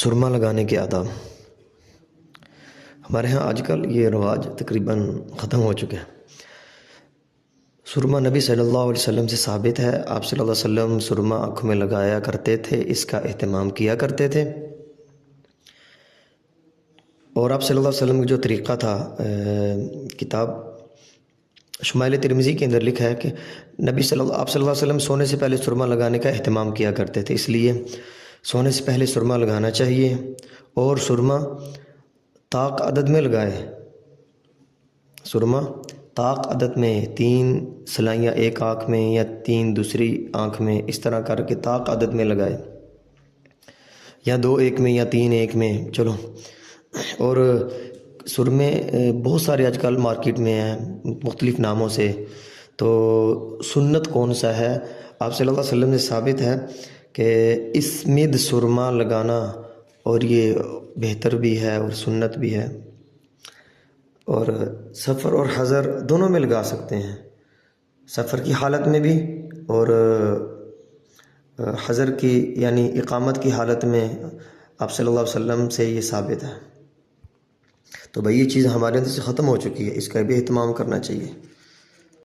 سرما لگانے کے آداب۔ ہمارے ہاں آج کل یہ رواج تقریباً ختم ہو چکے ہیں۔ سرما نبی صلی اللہ علیہ وسلم سے ثابت ہے، آپ صلی اللہ علیہ وسلم سرما آنکھوں میں لگایا کرتے تھے، اس کا اہتمام کیا کرتے تھے۔ اور آپ صلی اللہ علیہ وسلم کا جو طریقہ تھا، کتاب شمائل ترمذی کے اندر لکھا ہے کہ آپ صلی اللہ علیہ وسلم سونے سے پہلے سرما لگانے کا اہتمام کیا کرتے تھے، اس لیے سونے سے پہلے سرما لگانا چاہیے، اور سرما طاق عدد میں لگائے۔ سرما طاق عدد میں 3 سلائیاں ایک آنکھ میں یا 3 دوسری آنکھ میں، اس طرح کر کے طاق عدد میں لگائے، یا 2 ایک میں یا 3 ایک میں، چلو۔ اور سرمے بہت سارے آج کل مارکیٹ میں ہیں مختلف ناموں سے، تو سنت کون سا ہے؟ آپ صلی اللہ علیہ وسلم سے ثابت ہے کہ اسمد سرما لگانا، اور یہ بہتر بھی ہے اور سنت بھی ہے، اور سفر اور حضر دونوں میں لگا سکتے ہیں، سفر کی حالت میں بھی اور حضر کی یعنی اقامت کی حالت میں آپ صلی اللہ علیہ وسلم سے یہ ثابت ہے۔ تو بھائی یہ چیز ہمارے اندر سے ختم ہو چکی ہے، اس کا بھی اہتمام کرنا چاہیے۔